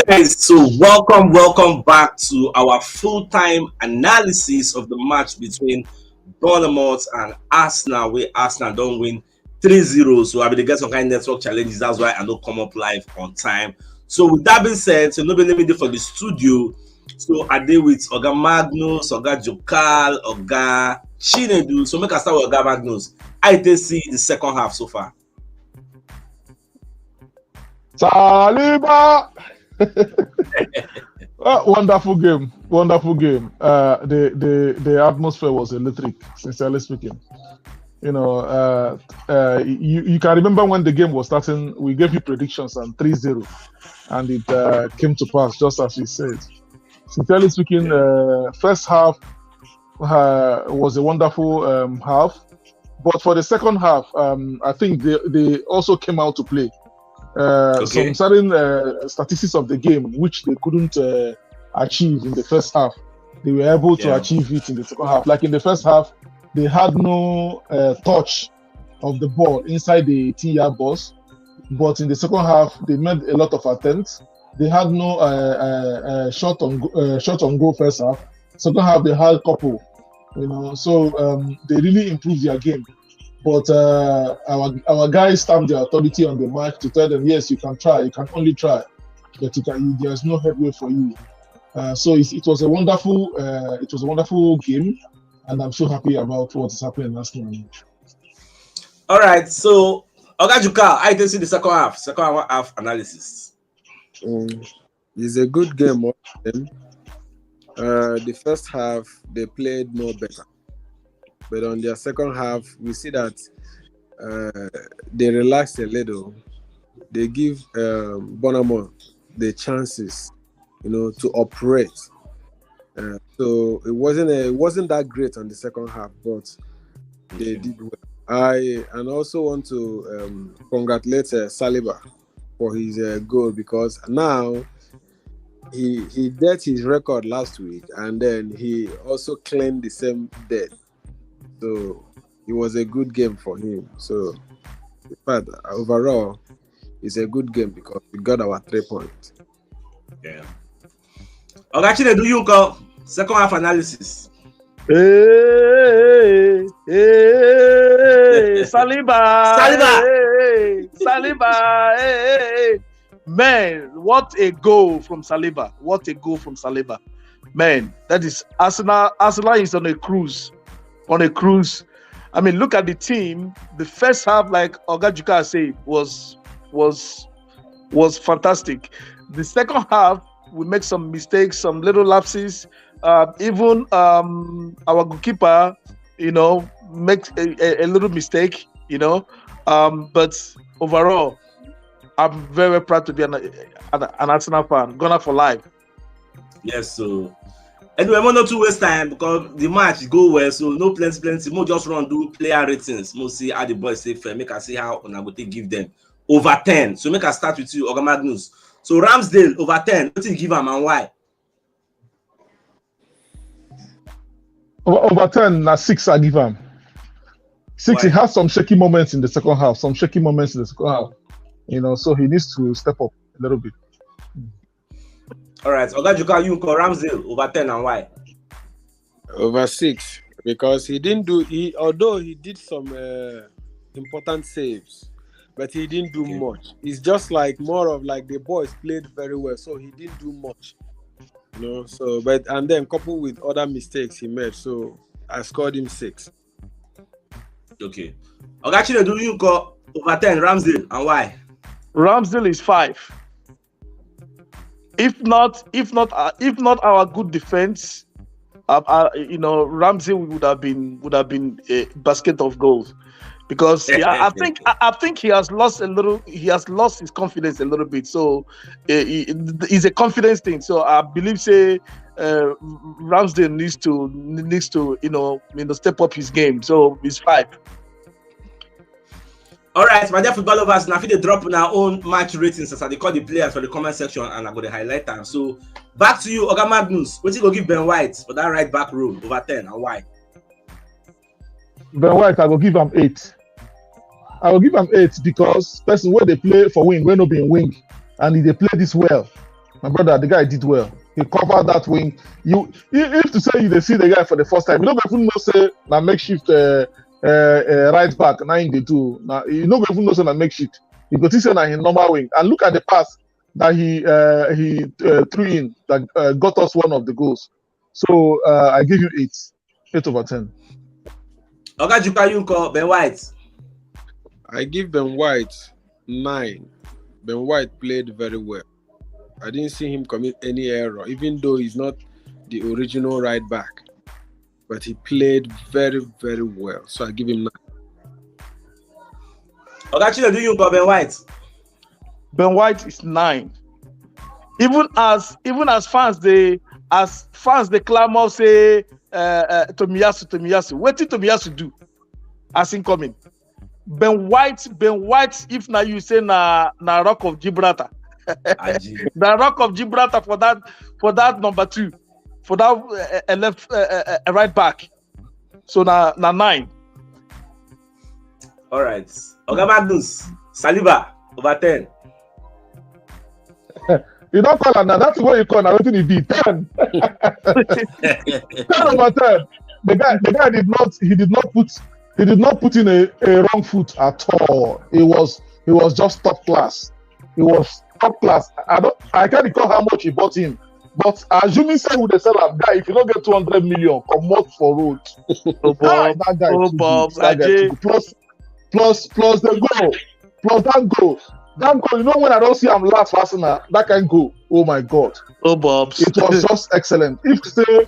Guys, so welcome back to our full-time analysis of the match between Bournemouth and Arsenal, where Arsenal don't win 3-0. So I will get some kind of network challenges. That's why I don't come up live on time. So with that being said, so nobody let me do for the studio. So I deal with Oga Magnus, Oga Jokal, Oga Chinedu. So make us start with Oga Magnus. I did see the second half so far. Saliba! Wonderful game. The atmosphere was electric, sincerely speaking. You know, you can remember when the game was starting, we gave you predictions on 3-0, and it came to pass just as we said. Sincerely speaking, first half was a wonderful half, but for the second half, I think they also came out to play. Some certain statistics of the game which they couldn't achieve in the first half, they were able to achieve it in the second half. Like in the first half, they had no touch of the ball inside the 10-yard box, but in the second half, they made a lot of attempts. They had no shot on goal first half. Second half, they had a couple, you know. So they really improved their game. But our guys stamped their authority on the match to tell them, yes, you can try, you can only try, but there's no headway for you. So it was a wonderful game, and I'm so happy about what is happening last night. All right, so Oga Jukal, I didn't see the second half analysis. It's a good game. The first half they played more better. But on their second half, we see that they relaxed a little. They give Bournemouth the chances, you know, to operate. So it wasn't that great on the second half, but they did well. I also want to congratulate Saliba for his goal, because now he did his record last week, and then he also claimed the same debt. So it was a good game for him. So, in fact, overall, it's a good game because we got our 3 points. Yeah. Actually, do you call second half analysis? Hey, Saliba! Saliba! Hey. Man, what a goal from Saliba! Man, that is Arsenal. Arsenal is on a cruise. I mean, look at the team. The first half, like Oga Jukal said, was fantastic. The second half, we make some mistakes, some little lapses. Even our goalkeeper, you know, makes a little mistake, you know. But overall, I'm very, very proud to be an Arsenal fan. Gonna for life. Yes, so. Anyway, I'm not to waste time because the match go well, so no plenty. More just run do player ratings. More see how the boys say fair. Make us see how on go give them over 10. So make us start with you, Oga Magnus. So Ramsdale over 10. What do you give him and why? Over 10, na 6 I give him. 6. Why? He has some shaky moments in the second half. You know, so he needs to step up a little bit. All right, Oga Jukal, you call Ramsdale over 10 and why? Over 6, because although he did some important saves, but he didn't do much. It's just like more of like the boys played very well, so he didn't do much. You know, so and then coupled with other mistakes he made, so I scored him 6. Okay. Oga Chinedu, you call over 10 Ramsdale and why? Ramsdale is 5. If not our good defense, you know, Ramsdale would have been a basket of goals, because I think he has lost his confidence a little bit. So it's a confidence thing. So I believe Ramsdale needs to you know step up his game. So it's 5. All right, my dear football lovers, now they drop in our own match ratings as they call the players for the comment section, and I'm going to highlight them. So back to you, Oga Magnus. What you go give Ben White for that right back role over 10 and why? Ben White, I will give him 8. I will give him 8 because person where they play for wing, when not being wing, and if they play this well, My brother, the guy did well. He covered that wing. If to say you see the guy for the first time, you don't even know say na makeshift right back. Now they do. Now you don't even know say na makeshift. You go to say na his normal wing. And look at the pass that he threw in that got us one of the goals. So I give you 8 over 10. Oga Chuka, you call Ben White. I give Ben White 9. Ben White played very well. I didn't see him commit any error, even though he's not the original right back. But he played very, very well. So I give him 9. Oga Chile, do you call Ben White? Ben White is 9. Even as fans they clamor say Tomiyasu. What did Tomiyasu do as incoming? Ben White, if now you say na Rock of Gibraltar. The Rock of Gibraltar for that number 2, for that left right back. So na 9. All right. Oga Magnus, Saliba over 10. You don't call her now. That's what you call now. What did he be? 10. 10 over 10. The guy did not put in a wrong foot at all. He was just top class. He was top class. I can't recall how much he bought him. But assuming say with the seller guy, if you don't get 200 million, come out for road. That guy plus the goal. Plus that goal. That goal, you know when I don't see him last Arsenal, that can go. Oh my God. Oh Bobs. It was just excellent. If say I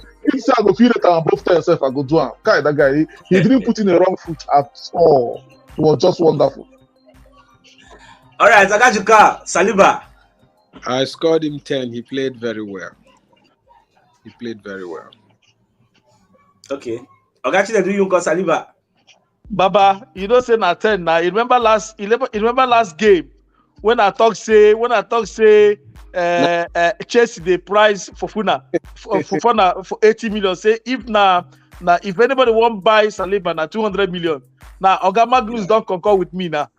go feel it and both tell yourself I go do him. That guy, he didn't put in a wrong foot at all. It was just wonderful. All right, Agajuka, Saliba. I scored him 10. He played very well. Okay. Ogachile, do you call Saliba? Baba, you don't say na 10 now. You remember last game when I talk say Chelsea the price for Fofana for 80 million. Say if anybody won't buy Saliba na 200 million. Now Oga Magnus don't concur with me now.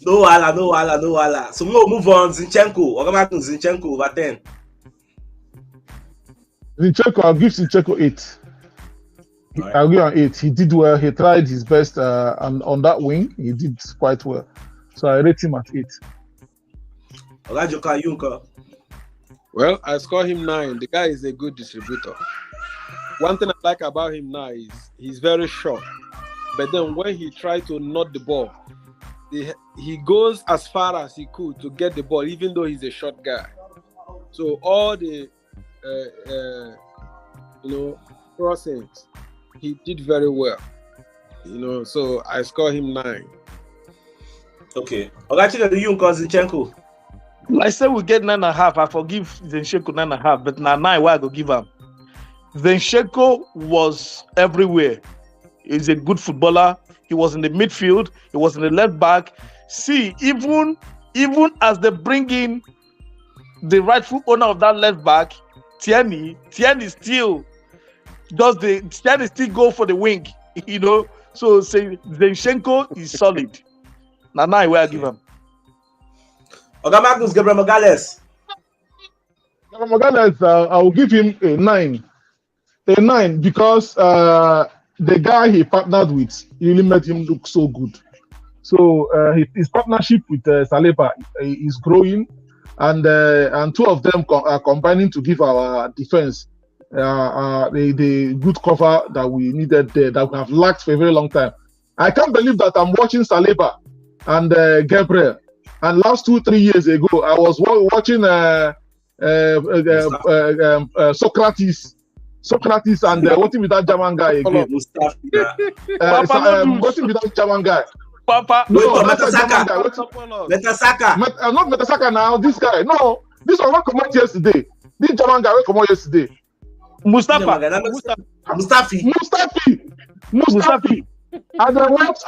No wala. So we'll move on. Zinchenko. Oga Magnus, Zinchenko over 10. Zinchenko, I'll give Zinchenko 8. Right. I'll give him 8. He did well. He tried his best on that wing. He did quite well. So I rate him at 8. Olajuka Yunka. Well, I score him 9. The guy is a good distributor. One thing I like about him now is he's very short. But then when he tries to knot the ball, he goes as far as he could to get the ball, even though he's a short guy. So all the crossings, he did very well. So I score him 9. Okay. Ogachile, do you call Zinchenko? I said we get 9.5. I forgive Zinchenko 9.5, but now 9 where I go give him. Zinchenko was everywhere. He's a good footballer. He was in the midfield. He was in the left back. See, even as they bring in the rightful owner of that left back, Tierney still go for the wing. So say Zinchenko is solid. Now where I give him. Oga Magnus, Gabriel Magalhaes. Gabriel Magalhaes, I will give him a 9. A 9 because the guy he partnered with really made him look so good. So his partnership with Saliba is growing, and two of them are combining to give our defense the good cover that we needed there, that we have lacked for a very long time. I can't believe that I'm watching Saliba and Gabriel. And last 2-3 years ago, I was watching Socrates and working with that German guy again. Working with that German guy. Papa, no, Metasaka. Not Metasaka now. This guy, no, this one will come out yesterday. This German guy will come out yesterday. Mustafi. And they want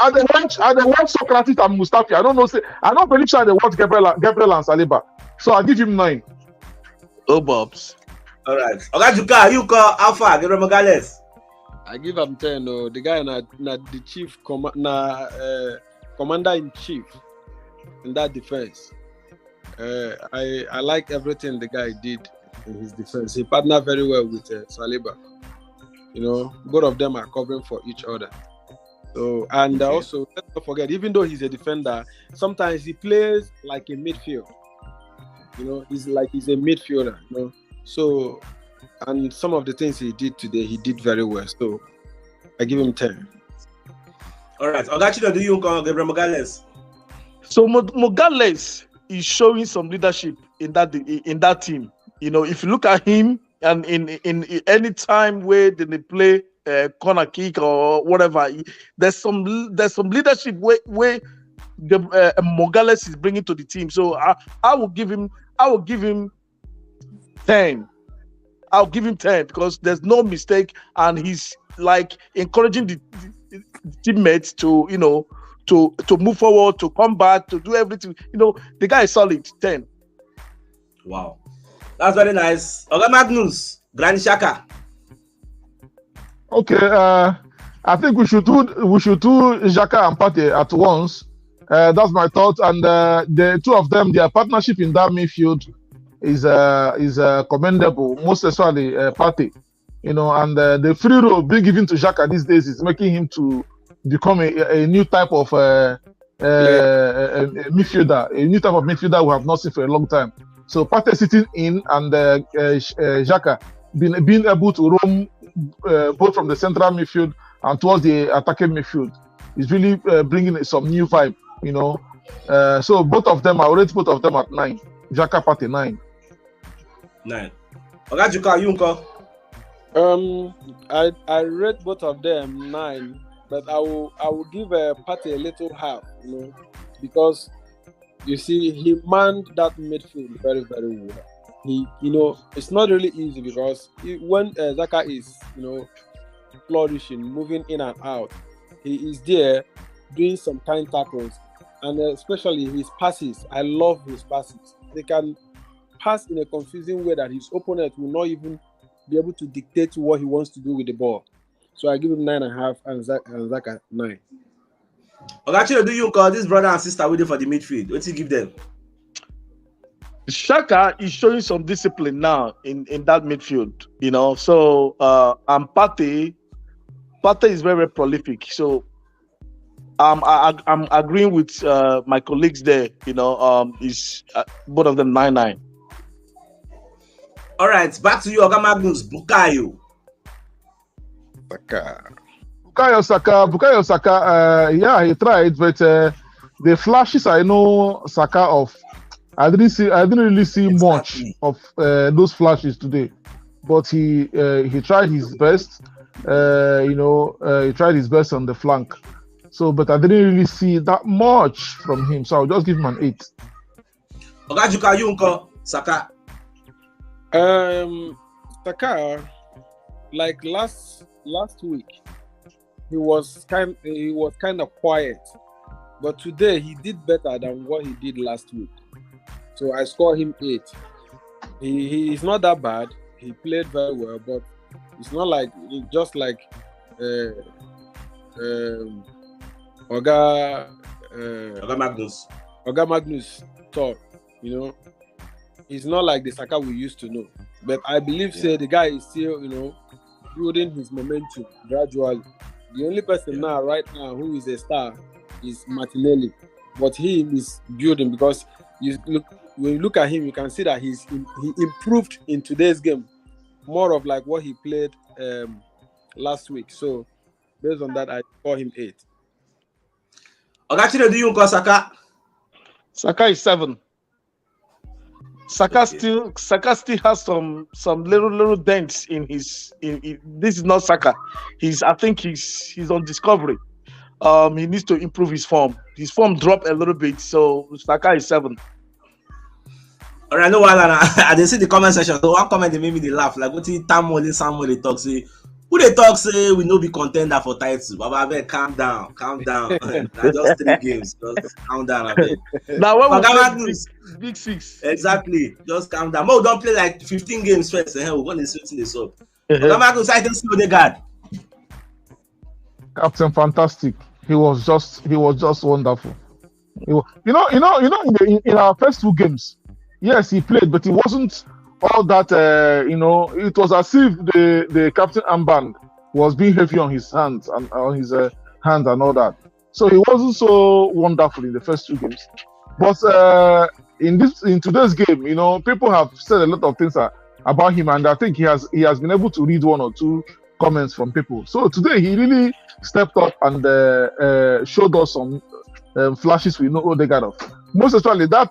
Socrates and Mustafi. I don't believe they want Gabriel and Saliba. So I give him 9. Oh, Bobs. All right. Ogajuka, you call Alpha, Gabriel Magalhaes. I give him 10. No, the guy na the chief commander in chief in that defense. I like everything the guy did in his defense. He partnered very well with Saliba. You know, both of them are covering for each other. So, and also, let's not forget, even though he's a defender, sometimes he plays like a midfield. You know, he's a midfielder. You know, so, and some of the things he did today, he did very well. So, I give him 10. All right, Ogachino, do you call Gabriel Mogales? So Mogales is showing some leadership in that team. You know, if you look at him, and in any time where they play corner kick or whatever, there's some leadership where the Mogales is bringing to the team. So I will give him 10. I'll give him 10 because there's no mistake, and he's like encouraging the teammates to, you know, to move forward, to come back, to do everything. You know, the guy is solid. 10. Wow, that's very nice. Oga Magnus, Granny Xhaka. Okay, I think we should do Xhaka and Partey at once. That's my thought. And the two of them, their partnership in that midfield is commendable, most especially Partey. You know, and the free role being given to Xhaka these days is making him to become a new type of midfielder, a new type of midfielder we have not seen for a long time. So Partey sitting in and Xhaka being able to roam both from the central midfield and towards the attacking midfield is really bringing some new vibe, you know. So both of them, I will rate both of them at 9. Xhaka, Partey 9. 9. Ogajuka, you uncle. I rate both of them 9, but I will give Partey a little half, you know, because you see he manned that midfield very, very well. He, you know, it's not really easy because when Xhaka is, you know, flourishing, moving in and out, he is there doing some kind tackles, and especially his passes. I love his passes. They can pass in a confusing way that his opponent will not even be able to dictate what he wants to do with the ball. So I give him 9.5 and Xhaka 9. Actually, do you call this brother and sister waiting for the midfield? What do you give them? Xhaka is showing some discipline now in that midfield, you know. So and Partey is very, very prolific. So I'm agreeing with my colleagues there. You know, is both of them 9.9. All right, back to you, Oga Magnus. Bukayo Saka. Yeah, he tried, but the flashes I know Saka of, I didn't really see much of those flashes today. But he tried his best. You know, he tried his best on the flank. So, but I didn't really see that much from him. So I'll just give him an 8. Ogajuka, you uncle Saka. Saka, like last week, he was kind of quiet, but today he did better than what he did last week. So I score him 8. He is not that bad. He played very well, but it's not like just like Oga Magnus thought, you know. He's not like the Saka we used to know. But I believe the guy is still, you know, building his momentum gradually. The only person right now who is a star is Martinelli. But he is building because when you look at him, you can see that he improved in today's game. More of like what he played last week. So based on that, I score him 8. Ogachino, do you call Saka? Saka is 7. Saka still has some little dents in his. This is not Saka. I think he's on discovery. He needs to improve his form. His form dropped a little bit, so Saka is 7. All right, no while I didn't see the comment section. So one comment they made me laugh. Like what Samuel they talk say. Who they talk say we no be contender for title. Baba, calm down. Just 3 games. Just calm down. Now when we big 6. Exactly. Just calm down. Mo don't play like 15 games first. We're gonna see this up. Magnus, I can see the guard. Captain Fantastic. He was just wonderful. In our first two games, yes, he played, but it wasn't all that. It was as if the captain armband was being heavy on his hands and on his hands and all that. So he wasn't so wonderful in the first two games. But in today's game, people have said a lot of things about him, and I think he has been able to read one or two comments from people. So today he really stepped up and showed us some flashes we know Odegaard of. Most especially that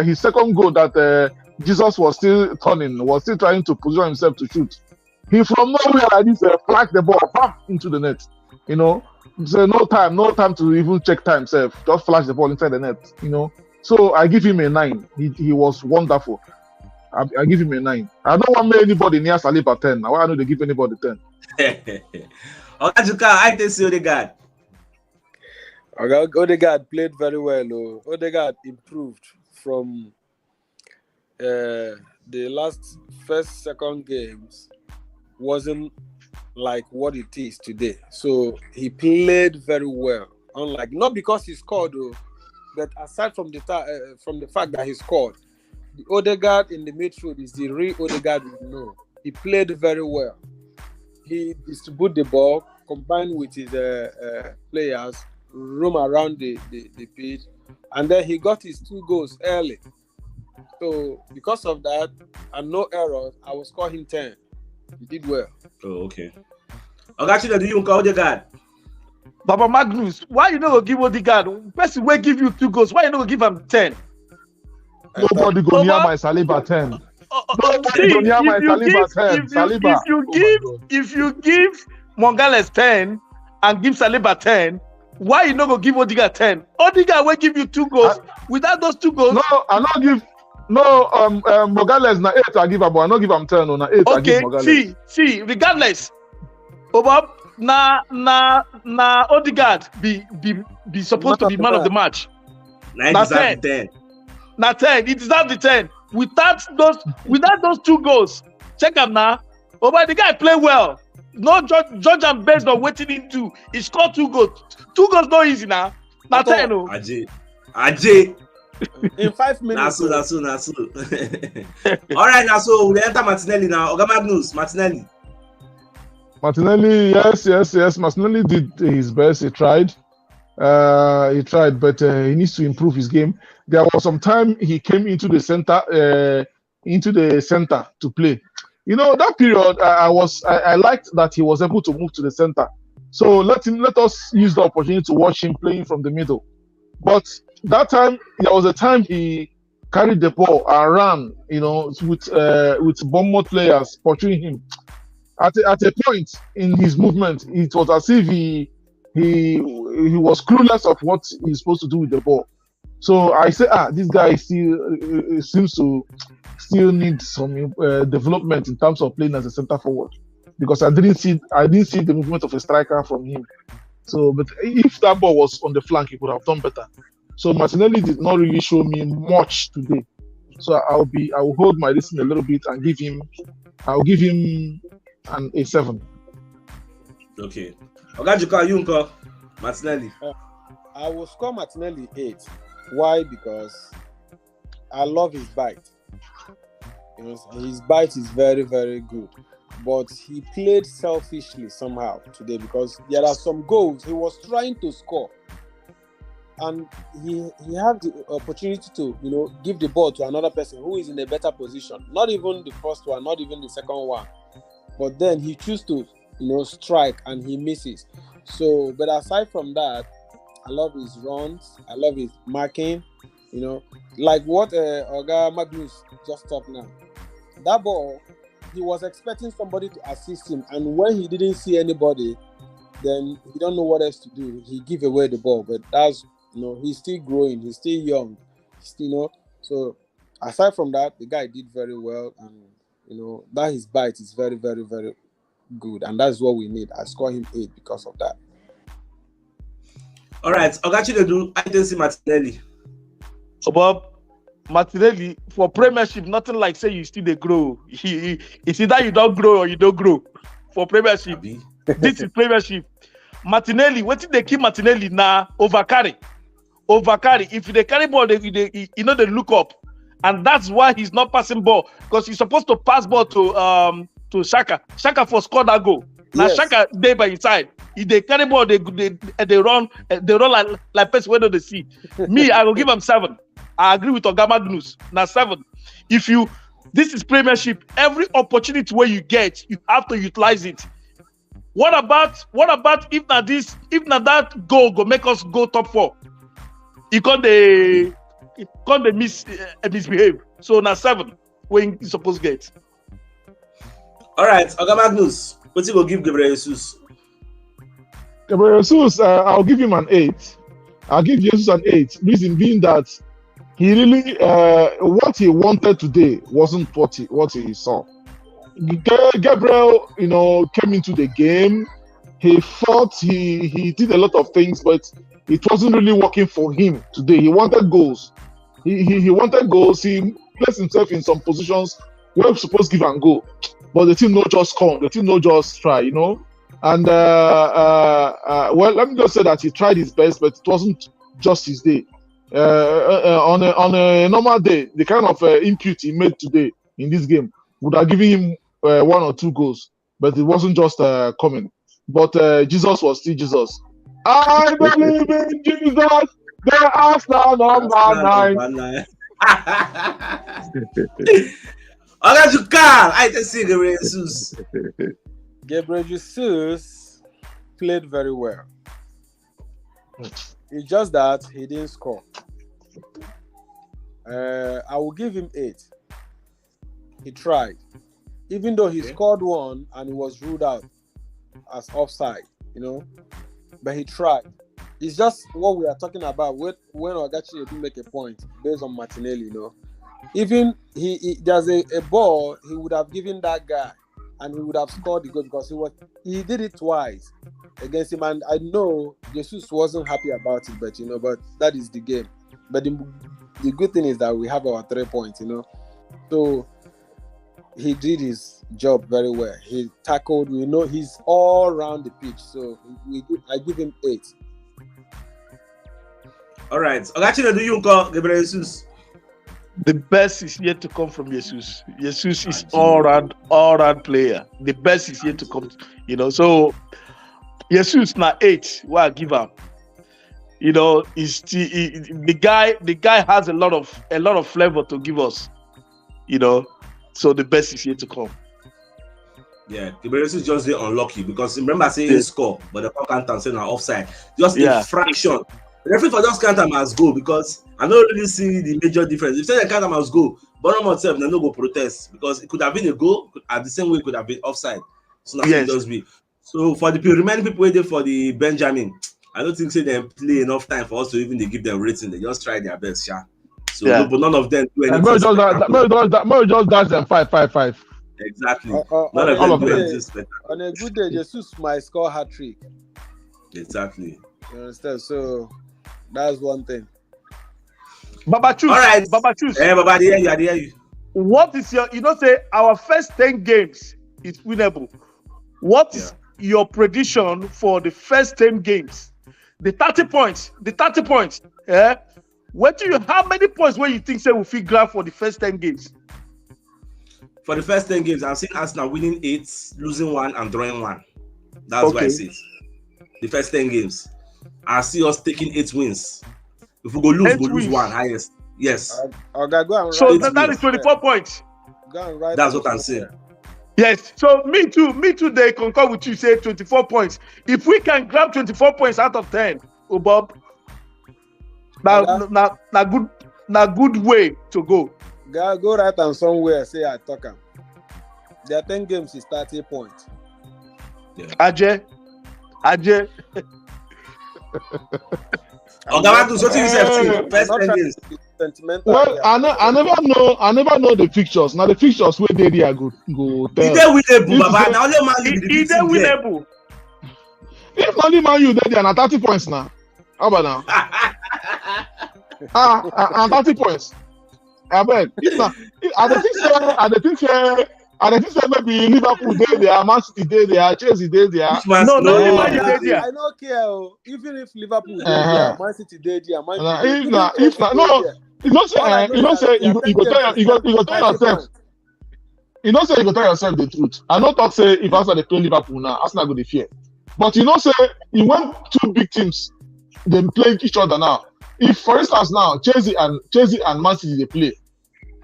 his second goal that Jesus was still trying to position himself to shoot. He from nowhere like this flagged the ball back into the net. So no time to even check time himself. Just flash the ball inside the net. So I give him a 9. He was wonderful. I give him a 9. I don't want anybody near Saliba 10. Now I know they give anybody 10. Okajuka, I think Odegaard. Odegaard played very well. Odegaard improved from the second games. Wasn't like what it is today. So he played very well. Unlike, not because he scored, but aside from the fact that he scored, the Odegaard in the midfield is the real Odegaard we know. He played very well. He distributed the ball, combined with his players, roam around the pitch, and then he got his 2 goals early. So because of that, and no errors, I will score him 10. He did well. Oh, okay. Actually, do you call Odegaard? Baba Magnus, why you not give Odegaard? Person will give you 2 goals. Why you not give him 10? Nobody go near my Saliba 10. Nobody go near my Saliba 10. Saliba. If you give Mongales 10 and give Saliba 10, why you not go give Odegaard 10? Odegaard will give you 2 goals. Without those 2 goals, no, I not give. No, Mongales na 8 I give him, but I not give him 10. Na 8 I give Mongales. See, regardless, Bob, na Odegaard be supposed to be man of the match. Na 10. Na 10. It deserves the 10. Without those 2 goals, check him now. But the guy play well. No judge him based on what he do. He scored 2 goals. 2 goals not easy now. Na 10. Ajay. In 5 minutes. Nasu. All right, now so we enter Martinelli now. Oga Magnus, Martinelli, yes. Martinelli did his best. He tried, but he needs to improve his game. There was some time he came into the center to play. That period I liked that he was able to move to the center. So let us use the opportunity to watch him playing from the middle. But that time, there was a time he carried the ball and ran, with Bournemouth players pursuing him. At a point in his movement, it was as if he was clueless of what he's supposed to do with the ball. So I say, this guy still seems to still need some development in terms of playing as a centre forward, because I didn't see the movement of a striker from him. So, but if that ball was on the flank, he could have done better. So Martinelli did not really show me much today. So I will hold my listen a little bit and give him an A7. Okay. Ogajuka, you Martinelli. I will score Martinelli 8. Why? Because I love his bite. His bite is very, very good. But he played selfishly somehow today, because there are some goals he was trying to score, and he had the opportunity to give the ball to another person who is in a better position. Not even the first one, not even the second one, but then he chooses to strike and he misses. So, but aside from that, I love his runs. I love his marking. Like what Oga Magnus just talked now. That ball, he was expecting somebody to assist him, and when he didn't see anybody, then he don't know what else to do. He give away the ball, but that's he's still growing, he's still young, So aside from that, the guy did very well, and that his bite is very, very, very good, and that's what we need. I score him 8 because of that. All right, Ogachinedu, I didn't see Martinelli. Bob, Martinelli for Premiership, nothing like say you still dey grow. It's either you don't grow or you don't grow for Premiership. This is Premiership. Martinelli, what did they keep Martinelli now? Overcarry. over carry. If they carry ball, they look up, and that's why he's not passing ball, because he's supposed to pass ball to Shaka. Shaka for score that goal. Now Shaka there by his side. If they carry ball, they run like person where they see. Me, I will give him 7. I agree with Oga Magnus. Now 7. This is Premiership. Every opportunity where you get, you have to utilize it. What about if that goal go make us go top 4? He can't misbehave. So now 7 when you supposed to get. All right, Oga Magnus, what you will give Gabriel Jesus? Gabriel Jesus, I'll give him an 8. I'll give Jesus an 8. Reason being that he really what he wanted today wasn't what he saw. Gabriel, came into the game. He fought. He did a lot of things, but it wasn't really working for him today. He wanted goals. He wanted goals. He placed himself in some positions where we're supposed to give and go, but the team no just come. The team no just try. And well, let me just say that he tried his best, but it wasn't just his day. On a normal day, the kind of input he made today in this game would have given him 1 or 2 goals, but it wasn't just coming. But Jesus was still Jesus. I believe in Jesus, the Arsenal number 9. Oga Jukal, I can see Gabriel Jesus. Gabriel Jesus played very well. It's just that he didn't score. I will give him 8. He tried. Even though he scored 1 and he was ruled out as offside, but he tried. It's just what we are talking about when Ogachi did make a point based on Martinelli, Even there's a ball he would have given that guy and he would have scored the goal because he did it twice against him, and I know Jesus wasn't happy about it, but but that is the game. But the good thing is that we have our 3 points, So he did his job very well. He tackled. He's all around the pitch, so I give him 8. All right, Ogachi, do you call Gabriel Jesus? The best is yet to come from Jesus. Jesus is all-round player. The best is yet to come. So Jesus now 8. What I give him. The guy has a lot of flavor to give us. So the best is yet to come. Yeah, Gabriel Jesus just unlucky because remember saying he score, but the can't and saying offside. Just a fraction. The referee for just count him as goal because I don't really see the major difference. If they count him as goal, Bournemouth itself they no go protest because it could have been a goal at the same way it could have been offside. So nothing just be. So for the remaining people waiting for the Benjamin, I don't think they play enough time for us to even give them rating. They just try their best, So but none of them do anything. More just dash them 5-5-5. Exactly. None of them do anything. On a good day, Jesus might score hat-trick. Exactly. You understand? So that's one thing. Baba choose. All right. Baba choose. Hey, Baba, I hear you. What is your, say our first 10 games is winnable. What is your prediction for the first 10 games? The 30 points. Yeah. How many points where you think say we feel grab for the first 10 games? For the first 10 games, I'm seeing Arsenal winning 8, losing 1, and drawing 1. That's what I see. The first 10 games. I see us taking 8 wins. If we go lose, we'll lose 1 highest. Yes. Okay, go and so that is 24 points. Go and write. That's what I'm saying. Yes. So me too. They concur with you. Say 24 points. If we can grab 24 points out of 10, Bob, now good way to go. Go right and somewhere say I talk him. There are 10 games is 30 points. Yeah. Ajay. Well, I never know the fixtures. Now the fixtures where they are go tell. Winnable. If only Man U there are 30 points now. How about now? and 30 points. I bet. I think And if you say maybe Liverpool there, Man City there, Chelsea there. Which man? No, No, only Man U dey there. I don't care. Even if Liverpool dey there, Man City dey there, Man U dey If there, not, even Chelsea no, dey there. you don't say, All I know you don't is say, that you go tell, you go tell 30 yourself. points. You don't say you go tell yourself the truth. I don't talk say if Arsenal they play Liverpool now, Arsenal go dey fear. But you know say you want two big teams, they play each other now. If for instance now Chelsea and Man City they play,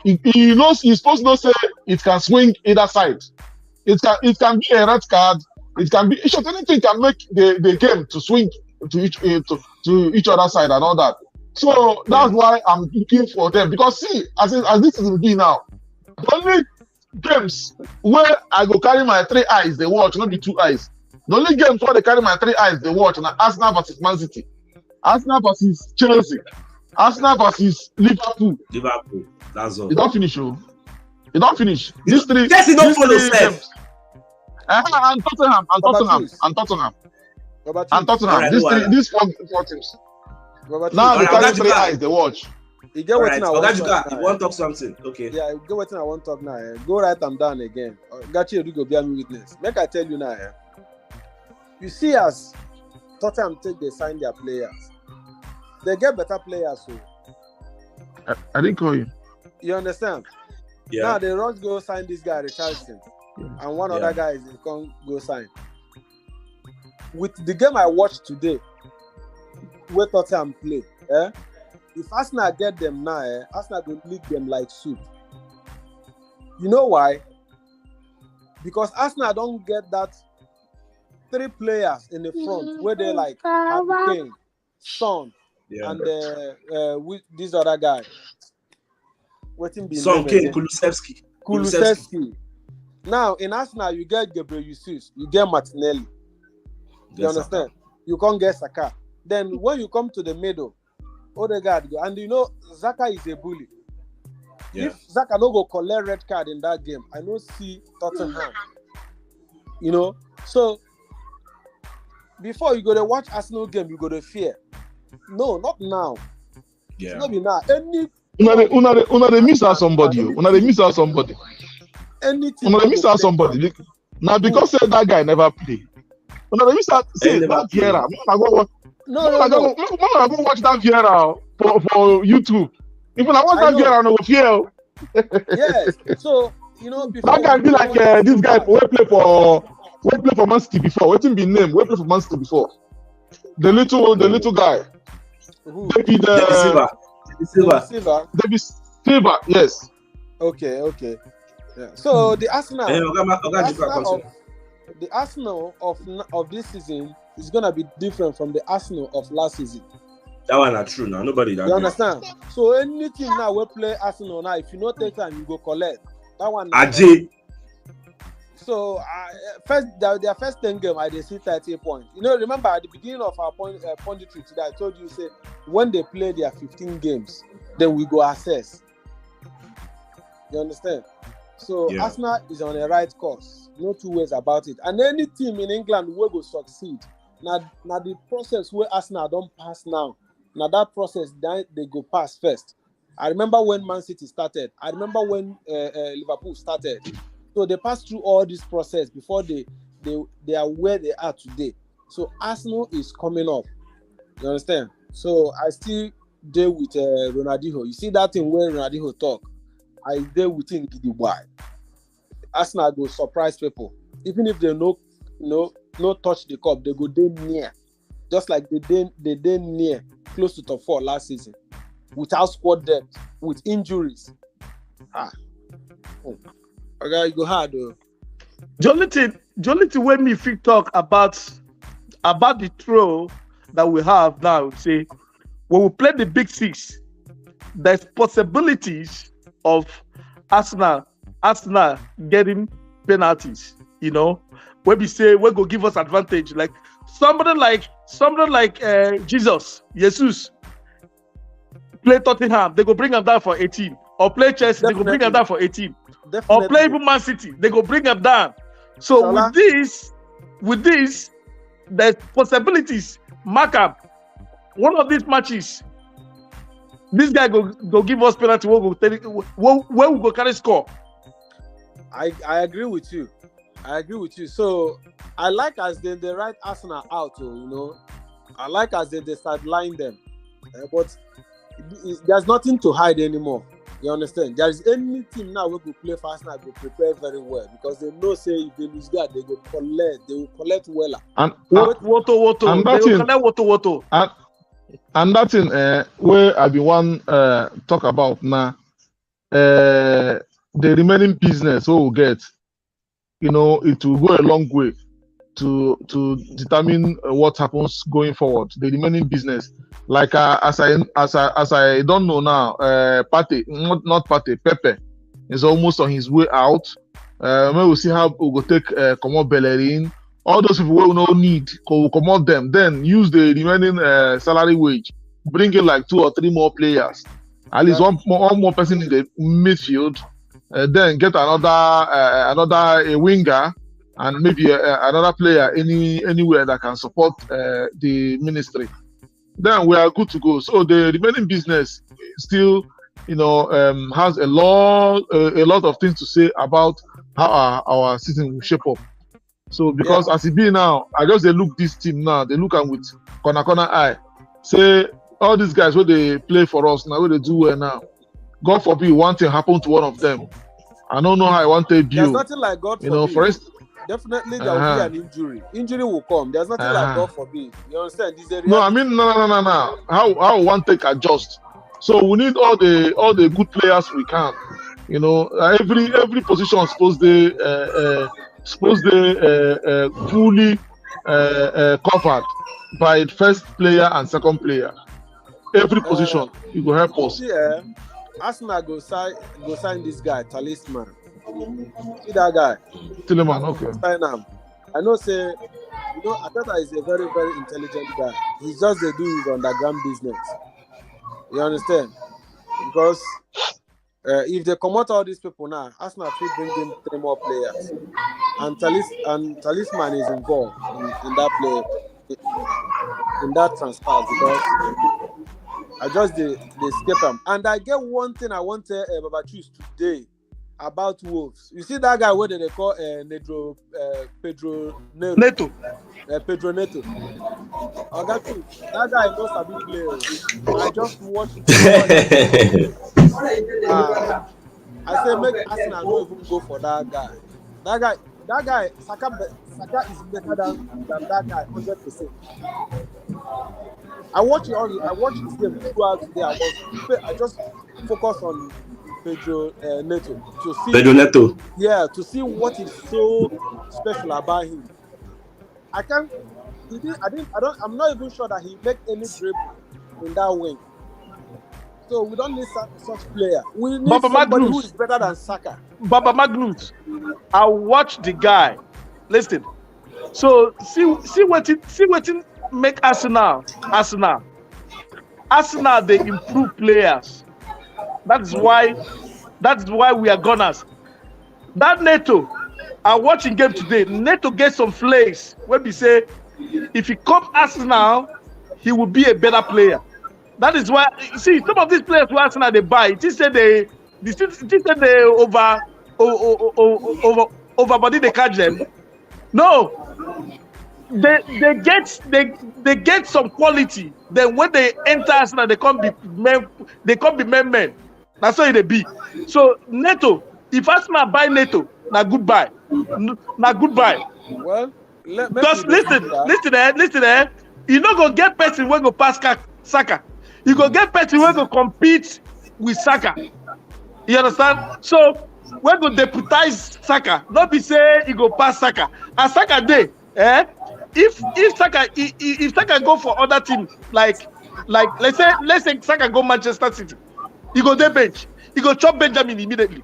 you know you're supposed to know say it can swing either side. It can be a red card. It can be anything can make the game to swing to each other side and all that. So that's why I'm looking for them because see as this is be now, the only games where I go carry my 3 eyes they watch, not the 2 eyes. The only games where they carry my 3 eyes they watch na Arsenal versus Man City, Arsenal versus Chelsea, Arsenal versus Liverpool. That's all. It don't finish, oh. It don't finish. These three. Chelsea don't follow self. And Tottenham. Alright, These four teams. Now they carry 3 eyes they watch. You get what I want to talk you now. want to talk something? Okay. Yeah, you get what I want to talk now. Go write them down again. Gachi Edu go bear me witness. Make I tell you now. You see as Tottenham take they sign their players. They get better players. So I didn't call you. you understand? Yeah. Now they run go sign this guy Richardson, and one other guy is come go sign. With the game I watched today, where Tottenham play, if Arsenal get them now, Arsenal will lick them like soup. You know why? Because Arsenal don't get that 3 players in the front where they like Harry Kane, Son, and with this other guy. Son Kane, Kulusevski. Now in Arsenal you get Gabriel Jesus, you get Martinelli. You understand? You can't get Saka. Then when you come to the middle, Odegaard go, and you know Xhaka is a bully. Yeah. If Xhaka no go collect red card in that game, I don't see Tottenham. You know, so before you go to watch Arsenal game, you go to fear. No, not now. Yeah. It's not be now. Una they miss out somebody. Una they miss out somebody. Anything. Una they miss out somebody. Now because say that guy never play. Una they miss out. Say that Vieira. I go watch that Vieira for YouTube. If I watch that Vieira, I go fear. Yes. So you know before that guy be like this guy who play for Man City before. What's him be name? Who play for Man City before? The little guy. David Silva. Yes. Okay. Yeah. So the Arsenal of this season is gonna be different from the Arsenal of last season. That one are true now. Nobody that. You understand? So anything now we play Arsenal now. If you not take time, you go collect that one. Ajay. So their first 10 game, I see 30 points. You know, remember at the beginning of our punditry today, I told you say when they play their 15 games, then we go assess. You understand? So Arsenal is on the right course. No 2 ways about it. And any team in England will go succeed. Now the process where Arsenal don't pass now. Now that process they go pass first. I remember when Man City started. I remember when Liverpool started. So they pass through all this process before they are where they are today. So Arsenal is coming up. You understand? So I still deal with Ronaldinho. You see that thing where Ronaldinho talk? I deal with him Gidi why. Arsenal go surprise people. Even if they no touch the cup, they go dey near. Just like they dey near close to top 4 last season. Without squad depth, with injuries. Okay, you go hard though. Jonathan, when me fit talk about the throw that we have now, say when we play the big 6, there's possibilities of Arsenal getting penalties. You know, when we say we go give us advantage, like somebody like Jesus play Tottenham, they go bring them down for 18, or play Chelsea, they go bring them down for 18. Definitely. Or play even Man City, they go bring them down. So Salah. with this, there's possibilities. Mark up one of these matches. This guy go give us penalty. Where we go carry score. I agree with you. So I like as they write Arsenal out, I like as they sideline them, but there's nothing to hide anymore. You understand? There is any team now we could play for Arsenal, they prepare very well because they know say if they lose that they will collect well. And Woto. And They that will thing, collect Woto. and that thing where I be one talk about now, the remaining business we will get, it will go a long way to determine what happens going forward. The remaining business, like as I don't know now, Pate, not Pate, Pepe is almost on his way out. Maybe we'll see how we go take Como Bellerin. All those people we don't need, come out them. Then use the remaining salary wage, bring in like 2 or 3 more players, at least one more person in the midfield. Then get another winger and maybe another player anywhere that can support the ministry. Then we are good to go. So the remaining business still, has a lot of things to say about how our season will shape up. So because as it be now, I just they look this team now, they look at with corner eye. Say all these guys where they play for us now, where they do well now. God forbid one thing happen to one of them. I don't know how I want to view. There's nothing like God forbid. For instance, definitely there will be an injury. Injury will come. There's nothing like God forbid. You understand? This is no, I mean no. How one take adjust. So we need all the good players we can. Every position is supposed to fully covered by first player and second player. Every position it will help us. Yeah, Arsenal go sign this guy, Talisman. See that guy? Tilleman, okay. Sign him. I know say, Ateta is a very, very intelligent guy. He's just the do his underground business. You understand? Because if they come out all these people now, Arsenal will bring in 3 more players. And Talisman is involved in that play, in that transfer because I just they escape him. And I get one thing I want to Baba choose today about Wolves. You see that guy, what they call Pedro Neto. Pedro Neto. That guy knows a big player. I just watched I say make Arsenal not even go for that guy. That guy, Saka is better than that guy 100%. I watched his game throughout today. I just focus on Pedro Neto to see Pedro Neto. Yeah, to see what is so special about him. I'm not even sure that he make any dribble in that wing. So we don't need such player. We need somebody who is better than Saka. Baba Magnus, I watched the guy. Listen. So see what make Arsenal. They improve players. That's why we are gunners. That Neto, I watching game today. Neto get some flags where we say if he come Arsenal, he will be a better player. That is why see some of these players who Arsenal they buy. It said they over body they catch them. No. They get some quality. Then when they enter Arsenal, they can't be men. That's how they be. So Neto, if Arsenal buy Neto, now goodbye. Well, because listen there. You not gonna get person when go pass Saka. You go get person when go compete with Saka. You understand? So when go deputize Saka, not be say he go pass Saka. And Saka day, If Saka go for other teams like let's say Saka go Manchester City, he go there bench, he go chop Benjamin immediately.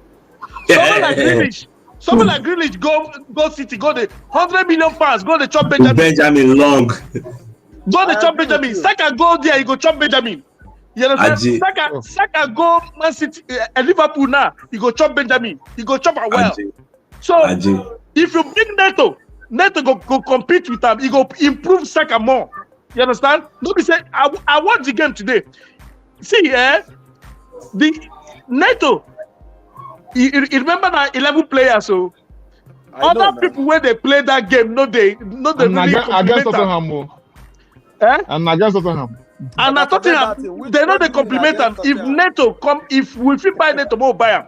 Someone like Grealish go City, go the 100 million pounds, go the chop Benjamin. Benjamin long. Go the chop Benjamin. Saka go there, he go chop Benjamin. You understand? Saka go Man City, Liverpool now, he go chop Benjamin. He go chop as well. So if you bring Neto go compete with him, he go improve Saka more. You understand? Nobody say I watched the game today. See, the Neto, You remember that 11 players, so other people when they play that game, they really against compliment them. Tottenham. And against Tottenham. And I Tottenham, they know they compliment them. If Neto come, if we fit buy Neto, we'll buy him.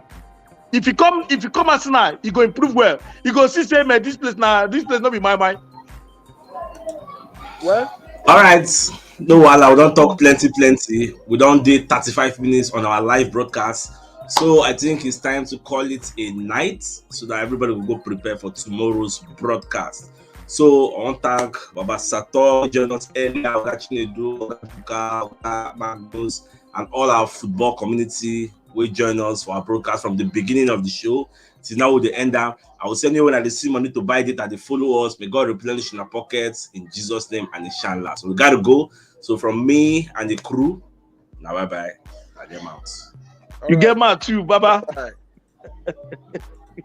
If you come Arsenal, he go improve well. He go see say, man, this place not be my mind. Well, all right. No, we don't talk plenty. We don't do 35 minutes on our live broadcast. So I think it's time to call it a night so that everybody will go prepare for tomorrow's broadcast. So I want to thank Baba Sato, join us earlier, Chinedu, Magnus, and all our football community will join us for our broadcast from the beginning of the show till now with the end down. I will send you when I receive money to buy data, they follow us. May God replenish in our pockets in Jesus' name and it shall last. So we gotta go. So from me and the crew, now bye bye. I get out. You get mad too, Baba.